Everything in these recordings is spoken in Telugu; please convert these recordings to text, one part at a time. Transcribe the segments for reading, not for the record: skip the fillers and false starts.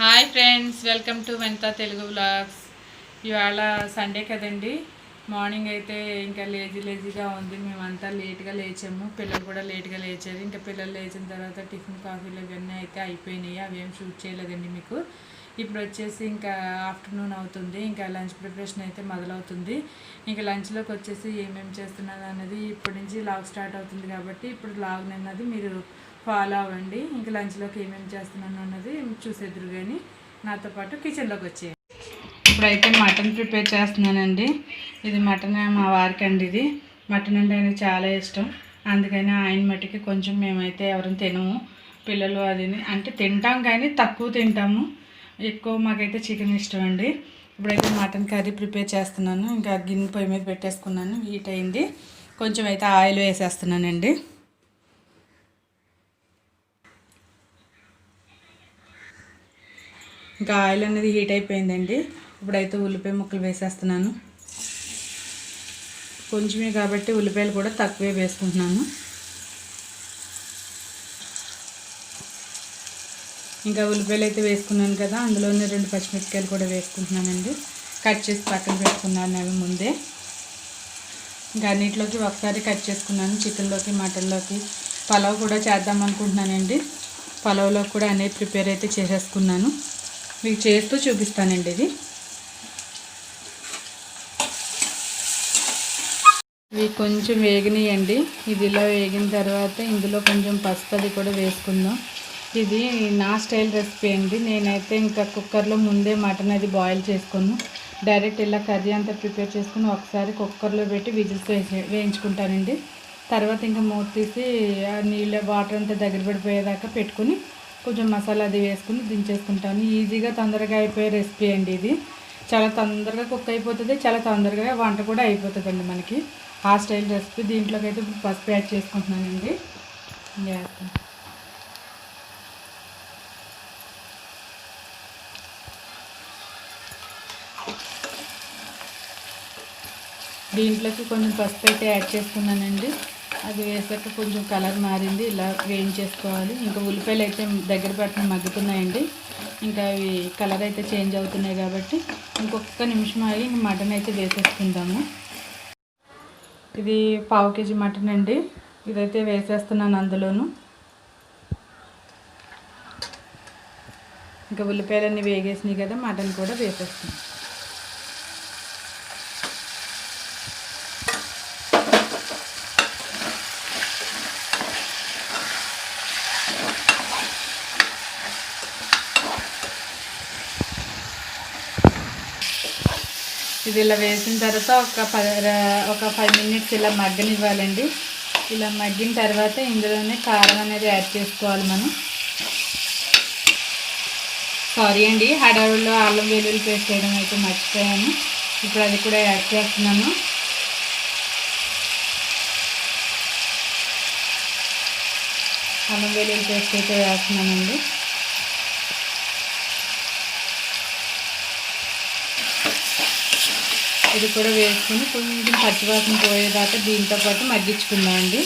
Hi friends, welcome to Vanitha Telugu vlogs. ఇవాళ సండే కదండి. మార్నింగ్ అయితే ఇంకా లేజీగా ఉంది. మేమంతా లేట్గా లేచాము, పిల్లలు కూడా లేట్గా లేచారు. ఇంకా పిల్లలు లేచిన తర్వాత టిఫిన్ కాఫీలు ఇవన్నీ అయితే అయిపోయినాయి. అవి ఏం షూట్ చేయలేదండి మీకు. ఇప్పుడు వచ్చేసి ఇంకా ఆఫ్టర్నూన్ అవుతుంది. ఇంకా లంచ్ ప్రిపరేషన్ అయితే మొదలవుతుంది. ఇంకా లంచ్లోకి వచ్చేసి ఏమేమి చేస్తున్నాను అన్నది ఇప్పటి నుంచి లాగ్ స్టార్ట్ అవుతుంది కాబట్టి ఇప్పుడు లాగ్ అన్నది మీరు ఫాలో అవ్వండి. ఇంకా లంచ్లోకి ఏమేమి చేస్తున్నాను అన్నది చూసేద్దరు కానీ నాతో పాటు కిచెన్లోకి వచ్చేయండి. ఇప్పుడైతే మటన్ ప్రిపేర్ చేస్తున్నానండి. ఇది మటన్ మా వారికి అండి. ఇది మటన్ అంటే ఆయనకి చాలా ఇష్టం. అందుకని ఆయన మట్టికి కొంచెం మేమైతే ఎవరైనా తినము. పిల్లలు అది అంటే తింటాం కానీ తక్కువ తింటాము. ఎక్కువ మాకైతే చికెన్ ఇష్టం అండి. ఇప్పుడైతే మటన్ కర్రీ ప్రిపేర్ చేస్తున్నాను. ఇంకా గిన్నె పొయ్యి మీద పెట్టేసుకున్నాను. హీట్ అయింది. కొంచెం అయితే ఆయిల్ వేసేస్తున్నానండి. ఇంకా ఆయిల్ అనేది హీట్ అయిపోయిందండి. ఇప్పుడైతే ఉల్లిపాయ ముక్కలు వేసేస్తున్నాను. కొంచెమే కాబట్టి ఉల్లిపాయలు కూడా తక్కువే వేసుకుంటున్నాను. ఇంకా ఉల్లిపాయలు అయితే వేసుకున్నాను కదా, అందులోనే 2 పచ్చిమిరపకాయలు కూడా వేసుకుంటున్నానండి. కట్ చేసి పక్కన పెట్టుకున్నాను అవి ముందే. ఇంకా అన్నింటిలోకి ఒకసారి కట్ చేసుకున్నాను. చికెన్లోకి, మటన్లోకి, పలావ్ కూడా చేద్దాం అనుకుంటున్నానండి. పలావ్లోకి కూడా అన్నీ ప్రిపేర్ అయితే చేసేసుకున్నాను. మీకు చేస్తూ చూపిస్తానండి. ఇవి కొంచెం వేగినాయండి. ఇది ఇలా వేగిన తర్వాత ఇందులో కొంచెం పసుపు అది కూడా వేసుకుందాం. ఇది నా స్టైల్ రెసిపీ అండి. నేనైతే ఇంకా కుక్కర్లో ముందే మటన్ అది బాయిల్ చేసుకున్నాను. డైరెక్ట్ ఇలా కర్రీ అంతా ప్రిపేర్ చేసుకుని ఒకసారి కుక్కర్లో పెట్టి విజిల్స్ వేయించుకుంటానండి. తర్వాత ఇంకా మూత తీసి నీళ్ళ వాటర్ అంతా దగ్గర పడిపోయేదాకా పెట్టుకుని కొంచెం మసాలా అది వేసుకుని దించేసుకుంటాను. ఈజీగా తొందరగా అయిపోయే రెసిపీ అండి. ఇది చాలా తొందరగా కుక్ అయిపోతుంది, చాలా తొందరగా వంట కూడా అయిపోతుందండి మనకి. ఆ స్టైల్ రెసిపీ. దీంట్లోకి అయితే ఇప్పుడు పసుపు యాడ్ చేసుకుంటున్నానండి. దీంట్లోకి కొంచెం పసుపు అయితే యాడ్ చేసుకున్నానండి. అది వేసాక కొంచెం కలర్ మారింది. ఇలా వేయించేసుకోవాలి. ఇంకా ఉల్లిపాయలు అయితే దగ్గర పట్టిన మగ్గుతున్నాయండి. ఇంకా అవి కలర్ అయితే చేంజ్ అవుతున్నాయి కాబట్టి ఇంకొక నిమిషం ఆగి ఇంక మటన్ అయితే వేసేసుకుందాము. ఇది 1/2 kg మటన్ అండి. ఇదైతే వేసేస్తున్నాను అందులోను. ఇంకా ఉల్లిపాయలన్నీ వేగేసినాయి కదా, మటన్ కూడా వేసేస్తున్నాను. ఇది ఇలా వేసిన తర్వాత ఒక 5 minutes ఇలా మగ్గనివ్వాలండి. ఇలా మగ్గిన తర్వాత ఇందులోనే కారం అనేది యాడ్ చేసుకోవాలి మనం. సారీ అండి, హడావుల్లో అల్లం వెల్లుల్లి పేస్ట్ వేయడం అయితే మర్చిపోయాను. ఇప్పుడు అది కూడా యాడ్ చేస్తున్నాను. అల్లం వెల్లుల్లి పేస్ట్ అయితే వేస్తున్నానండి. ఇది కూడా వేసుకొని కొంచెం పచ్చివాసన పోయేదాకా దీంతో పాటు మగ్గించుకుందామండి.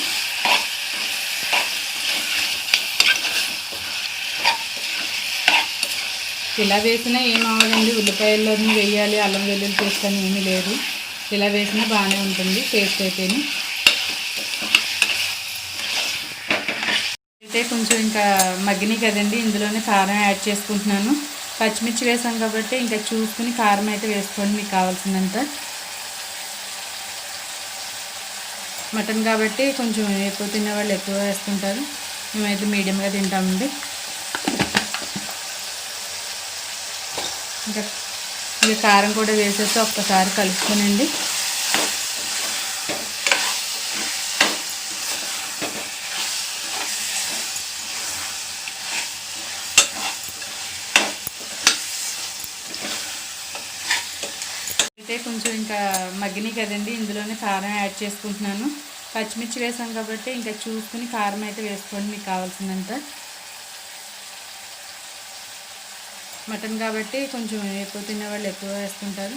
ఇలా వేసినా ఏమవ్వదండి. ఉల్లిపాయల్లోని వేయాలి, అల్లం వెల్లుల్లి పేస్ట్ అని ఏమీ లేదు. ఇలా వేసినా బాగానే ఉంటుంది టేస్ట్ అయితేనే. అయితే కొంచెం ఇంకా మగ్గినాయి కదండి, ఇందులోనే కారం యాడ్ చేసుకుంటున్నాను. పచ్చిమిర్చి వేసాం కాబట్టి ఇంకా చూసుకుని కారం అయితే వేసుకోండి మీకు కావాల్సినంత. మటన్ కాబట్టి కొంచెం ఎక్కువ తినేవాళ్ళు ఎక్కువ వేసుకుంటారు. మేమైతే మీడియంగా తింటామండి. ఇంకా కారం కూడా వేసేసి ఒక్కసారి కలుపుకోనండి. అయితే కొంచెం ఇంకా మగ్గినాయి కదండి, ఇందులోనే కారం యాడ్ చేసుకుంటున్నాను. పచ్చిమిర్చి వేసాం కాబట్టి ఇంకా చూసుకుని కారం అయితే వేసుకోండి మీకు కావాల్సినంత. మటన్ కాబట్టి కొంచెం ఎక్కువ తినేవాళ్ళు ఎక్కువ వేసుకుంటారు.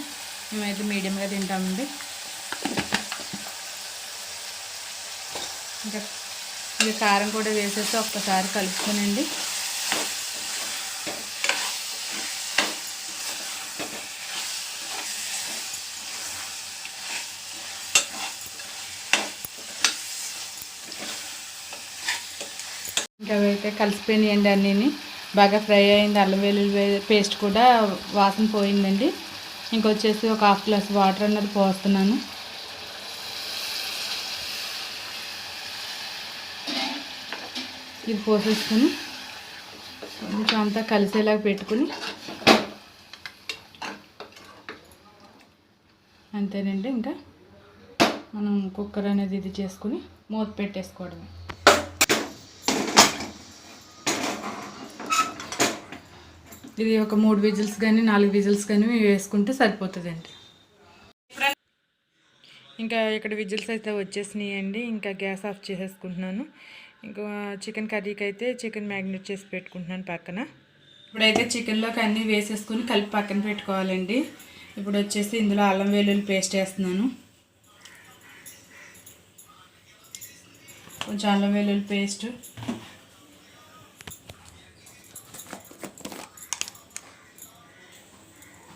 మేమైతే మీడియంగా తింటామండి. ఇంకా కారం కూడా వేసేసి ఒక్కసారి కలుపుకోనండి. అవి అయితే కలిసిపోయినాయండి అన్నీని. బాగా ఫ్రై అయింది. అల్లం వెల్లుల్లి పేస్ట్ కూడా వాసన పోయిందండి. ఇంకొచ్చేసి ఒక 1/2 గ్లాస్ వాటర్ అన్నది పోస్తున్నాను. ఇది పోసేసుకుని కొంచెం అంతా కలిసేలాగా పెట్టుకుని అంతేనండి. ఇంకా మనం కుక్కర్ అనేది ఇది చేసుకుని మూత పెట్టేసుకోవడమే. ఇది ఒక 3 విజిల్స్ కానీ 4 విజిల్స్ కానీ వేసుకుంటే సరిపోతుందండి. ఇంకా ఇక్కడ విజిల్స్ అయితే వచ్చేసినాయండి. ఇంకా గ్యాస్ ఆఫ్ చేసేసుకుంటున్నాను. ఇంకా చికెన్ కర్రీకి అయితే చికెన్ మ్యాగ్నేట్ చేసి పెట్టుకుంటున్నాను పక్కన. ఇప్పుడైతే చికెన్లోకి అన్నీ వేసేసుకుని కలిపి పక్కన పెట్టుకోవాలండి. ఇప్పుడు వచ్చేసి ఇందులో అల్లం వెల్లుల్లి పేస్ట్ వేస్తున్నాను. కొంచెం అల్లం వెల్లుల్లి పేస్ట్,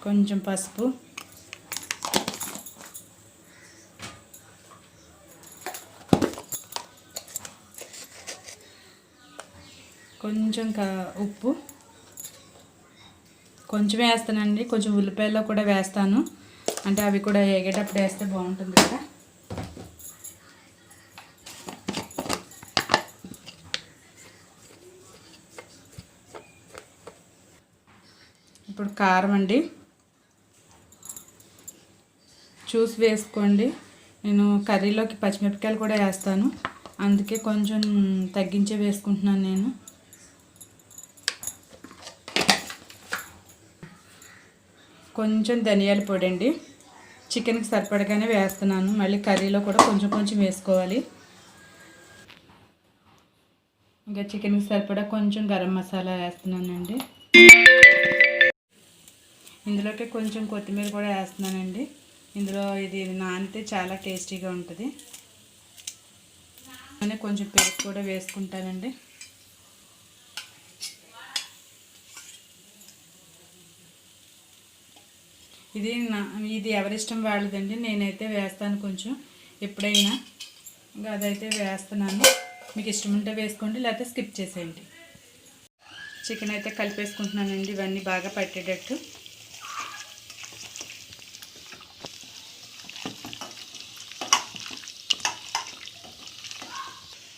కొంచెం పసుపు, కొంచెం ఉప్పు కొంచెం వేస్తానండి. కొంచెం ఉల్లిపాయల్లో కూడా వేస్తాను, అంటే అవి కూడా వేగేటప్పుడు వేస్తే బాగుంటుంది కదా. ఇప్పుడు కారం అండి, చూసి వేసుకోండి. నేను కర్రీలోకి పచ్చిమిరపకాయలు కూడా వేస్తాను, అందుకే కొంచెం తగ్గించే వేసుకుంటున్నాను నేను. కొంచెం ధనియాల పొడి అండి, చికెన్కి సరిపడగానే వేస్తున్నాను. మళ్ళీ కర్రీలో కూడా కొంచెం కొంచెం వేసుకోవాలి. ఇంకా చికెన్కి సరిపడా కొంచెం గరం మసాలా వేస్తున్నానండి. ఇందులోకి కొంచెం కొత్తిమీర కూడా వేస్తున్నానండి. ఇందులో ఇది నానితే చాలా టేస్టీగా ఉంటుంది. కొంచెం పెరుగు కూడా వేసుకుంటానండి. ఇది ఎవరిష్టం వాళ్ళదండి. నేనైతే వేస్తాను కొంచెం ఎప్పుడైనా, ఇంకా అదైతే వేస్తున్నాను. మీకు ఇష్టం ఉంటే వేసుకోండి, లేకపోతే స్కిప్ చేసేయండి. చికెన్ అయితే కలిపేసుకుంటున్నానండి, ఇవన్నీ బాగా పట్టేటట్టు.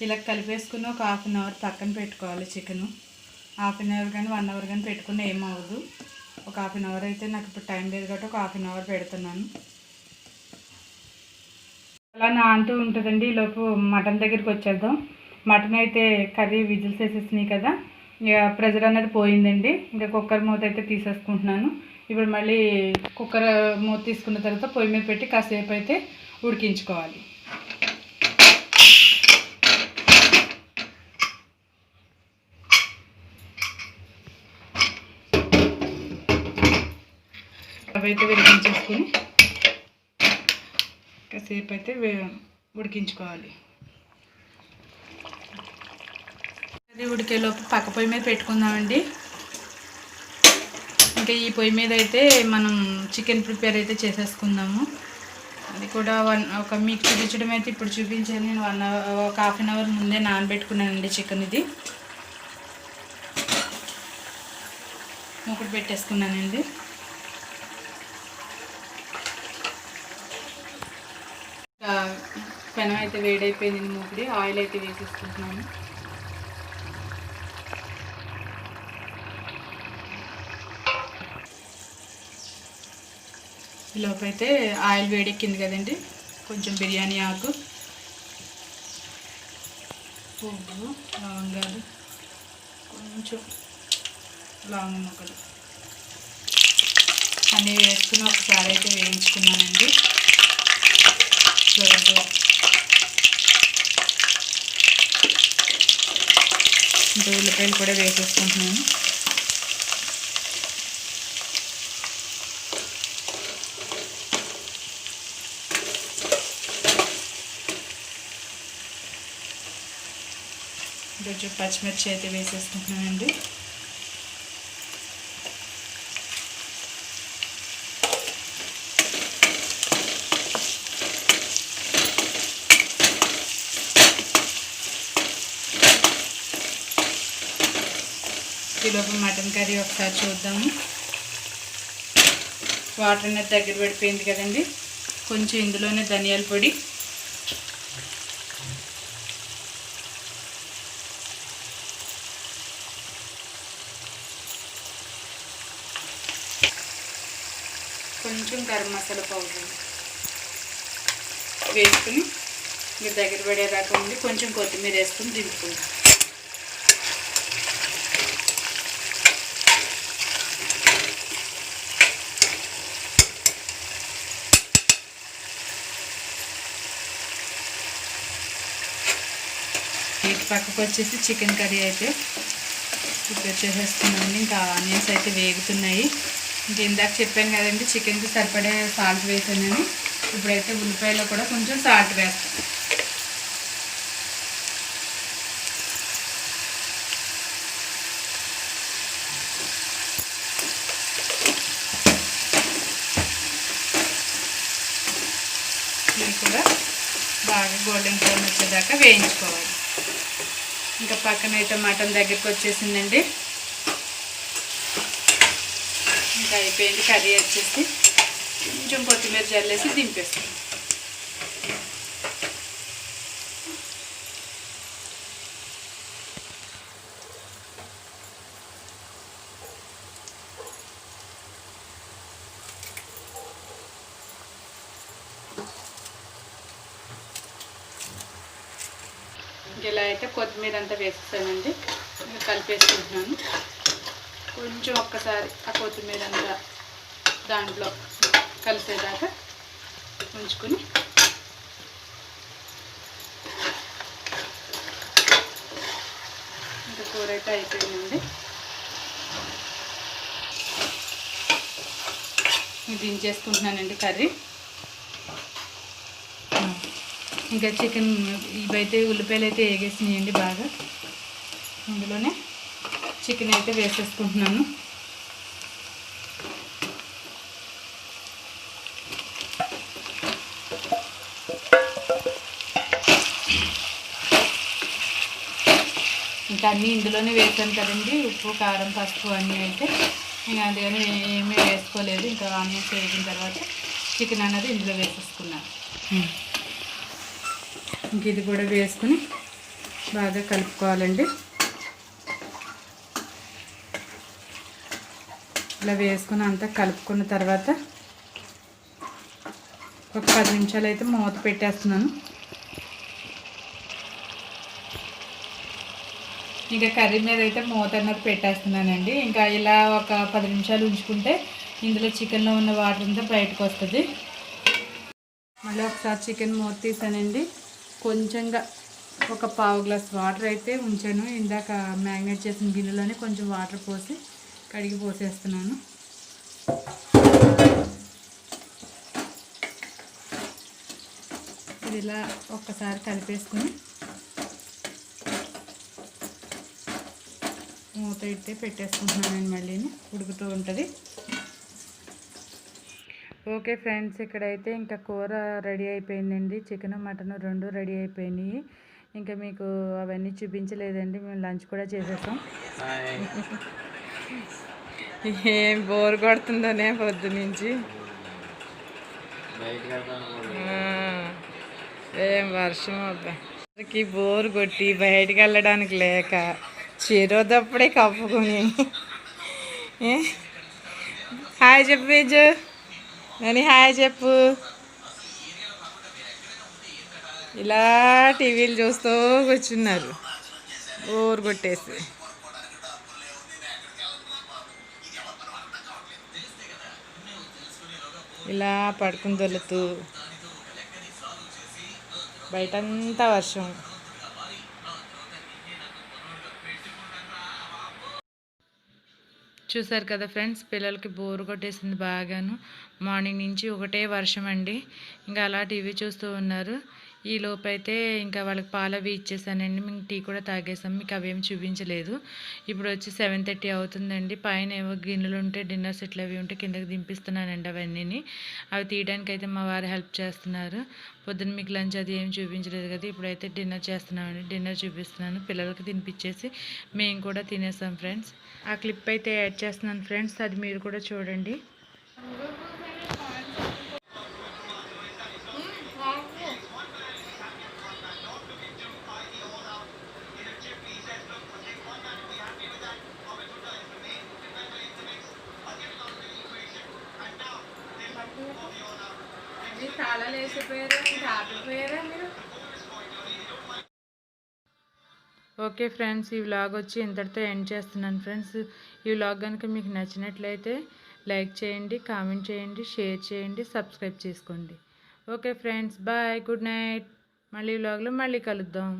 ఇలా కలిపేసుకుని ఒక 1/2 అవర్ పక్కన పెట్టుకోవాలి. చికెను 1/2 అవర్ కానీ 1 అవర్ కానీ పెట్టుకుని ఏమవ్వదు. ఒక 1/2 అవర్ అయితే నాకు ఇప్పుడు టైం లేదు కాబట్టి ఒక 1/2 అవర్ పెడుతున్నాను. అలా నాంతూ ఉంటుందండి. ఈలోపు మటన్ దగ్గరికి వచ్చేద్దాం. మటన్ అయితే కర్రీ విజిల్స్ వేసేసినాయి కదా, ఇక ప్రెజర్ అనేది పోయిందండి. ఇంకా కుక్కర్ మూత అయితే తీసేసుకుంటున్నాను. ఇప్పుడు మళ్ళీ కుక్కర్ మూత తీసుకున్న తర్వాత పొయ్యి మీద పెట్టి కాసేపు అయితే ఉడికించుకోవాలి. అవైతే వెలిగించేసుకుని కాసేపు అయితే ఉడికించుకోవాలి. అది ఉడికేలోపు పక్క పొయ్యి మీద పెట్టుకుందామండి. ఇంకా ఈ పొయ్యి మీద అయితే మనం చికెన్ ప్రిపేర్ అయితే చేసేసుకుందాము. అది కూడా ఒక మీకు చూపించడం అయితే ఇప్పుడు చూపించాను. నేను ఒక 1/2 అవర్ ముందే నానబెట్టుకున్నానండి చికెన్. ఇది మూకుడు పెట్టేసుకున్నానండి. పెనం అయితే వేడైపోయింది. మూకుడి ఆయిల్ అయితే వేసేసుకుంటున్నాను. ఈలోపైతే ఆయిల్ వేడెక్కింది కదండి, కొంచెం బిర్యానీ ఆకు, పువ్వు, లవంగాలు, కొంచెం లవంగ ముక్కలు అన్నీ వేసుకుని ఒకసారి అయితే వేయించుకున్నానండి. ఇంకా ఉల్లిపాయలు కూడా వేసేసుకుంటున్నాను. కొంచెం పచ్చిమిర్చి అయితే వేసేసుకుంటున్నానండి. ఈలోపు మటన్ కర్రీ ఒకసారి చూద్దాము. వాటర్ అనేది దగ్గర పడిపోయింది కదండి. కొంచెం ఇందులోనే ధనియాల పొడి, కొంచెం గరం మసాలా పౌడర్ వేసుకుని మీరు దగ్గర పడేదాకా ఉండి కొంచెం కొత్తిమీర వేసుకుని దింపుకుంటాం. ఇటు పక్కకు వచ్చేసి చికెన్ కర్రీ అయితే ప్రిపేర్ చేసేస్తున్నామండి. ఇంకా ఆనియన్స్ అయితే వేగుతున్నాయి. ఇంకా ఇందాక చెప్పాను కదండి చికెన్కి సరిపడే సాల్ట్ వేసానని. ఇప్పుడైతే ఉల్లిపాయలో కూడా కొంచెం సాల్ట్ వేస్తాం. ఇవి కూడా బాగా గోల్డెన్ బ్రౌన్ వచ్చేదాకా వేయించుకోవాలి. ఇంకా పక్కన అయితే మటన్ దగ్గరికి వచ్చేసిందండి. ఇంకా అయిపోయింది కర్రీ వచ్చేసి. కొంచెం కొత్తిమీర జల్లేసి దింపేస్తాం. ఇలా అయితే కొత్తిమీర అంతా వేసేసానండి. కలిపేసుకుంటున్నాను. కొంచెం ఒక్కసారి ఆ కొత్తిమీర అంతా దాంట్లో కలిసేదాకా ఉంచుకొని ఇంకా కూర అయితే అయిపోయిందండి. దించేసుకుంటున్నానండి కర్రీ. ఇంకా చికెన్ ఇవైతే ఉల్లిపాయలు అయితే వేగేసినాయండి బాగా. అందులోనే చికెన్ అయితే వేసేసుకుంటున్నాను. ఇంకా అన్నీ ఇందులోనే వేసాను కదండి. ఉప్పు, కారం, పసుపు అన్నీ అయితే ఇంకా అందుకని ఏమీ వేసుకోలేదు. ఇంకా ఆనియన్స్ వేసిన తర్వాత చికెన్ అన్నది ఇందులో వేసేసుకున్నాను. ఇంక ఇది కూడా వేసుకుని బాగా కలుపుకోవాలండి. ఇలా వేసుకుని అంతా కలుపుకున్న తర్వాత ఒక 10 నిమిషాలు అయితే మూత పెట్టేస్తున్నాను. ఇంకా కర్రీ మీద అయితే మూత అన్నది పెట్టేస్తున్నానండి. ఇంకా ఇలా ఒక 10 నిమిషాలు ఉంచుకుంటే ఇందులో చికెన్లో ఉన్న వాటర్ అంతా బయటకు వస్తుంది. మళ్ళీ ఒకసారి చికెన్ మూత తీసానండి. కొంచెంగా ఒక పావు గ్లాస్ వాటర్ అయితే ఉంచాను. ఇందాక మ్యాగ్నేట్ చేసిన గిన్నెలోనే కొంచెం వాటర్ పోసి కడిగి పోసేస్తున్నాను. ఇది ఇలా ఒక్కసారి కలిపేసుకుని మూత అయితే పెట్టేసుకుంటున్నాను. మళ్ళీ ఉడుకుతూ ఉంటుంది. ఓకే ఫ్రెండ్స్, ఇక్కడైతే ఇంకా కూర రెడీ అయిపోయిందండి. చికెన్ మటన్ రెండు రెడీ అయిపోయినాయి. ఇంకా మీకు అవన్నీ చూపించలేదండి. మేము లంచ్ కూడా చేసేసాం. ఏం బోర్ కొడుతుందనే పొద్దు నుంచి. ఏం వర్షం అబ్బాయికి బోర్ కొట్టి బయటికి వెళ్ళడానికి లేక చిరోదప్పుడే కప్పుకొని హాయ్ చెప్పు బేజు అని హాయ్ చెప్పు. ఇలా టీవీలు చూస్తూ కూర్చున్నారు బోర్ కొట్టేసి. ఇలా పడుకుని దొల్లుతూ బయటంతా వర్షం. చూసారు కదా ఫ్రెండ్స్, పిల్లలకి బోర్ కొట్టేసింది బాగాను. మార్నింగ్ నుంచి ఒకటే వర్షం అండి. ఇంకా అలా టీవీ చూస్తూ ఉన్నారు. ఈ లోపైతే ఇంకా వాళ్ళకి పాలు అవి ఇచ్చేసానండి. మేము టీ కూడా తాగేసాం. మీకు అవేమి చూపించలేదు. ఇప్పుడు వచ్చి 7:30 అవుతుందండి. పైన ఏవో గిన్నెలు ఉంటే డిన్నర్ సెట్లు అవి ఉంటే కిందకి దింపిస్తున్నానండి అవన్నీ. అవి తీయడానికి అయితే మా వారు హెల్ప్ చేస్తున్నారు. పొద్దున్న మీకు లంచ్ అది ఏమి చూపించలేదు కదా, ఇప్పుడైతే డిన్నర్ చేస్తున్నామండి. డిన్నర్ చూపిస్తున్నాను. పిల్లలకి తినిపించేసి మేము కూడా తినేసాం ఫ్రెండ్స్. ఆ క్లిప్ అయితే యాడ్ చేస్తున్నాను ఫ్రెండ్స్, అది మీరు కూడా చూడండి. తాళాలు వేసిపోయారా, ఇంకా ఆపిపోయారా మీరు? ఓకే ఫ్రెండ్స్, ఈ వ్లాగ్ వచ్చి ఇంతటితో ఎండ్ చేస్తున్నాను ఫ్రెండ్స్. ఈ వ్లాగ్ కనుక మీకు నచ్చినట్లయితే లైక్ చేయండి, కామెంట్ చేయండి, షేర్ చేయండి, సబ్స్క్రైబ్ చేసుకోండి. Okay friends, bye, good night. మళ్ళీ వ్లాగ్లో మళ్ళీ కలుద్దాం.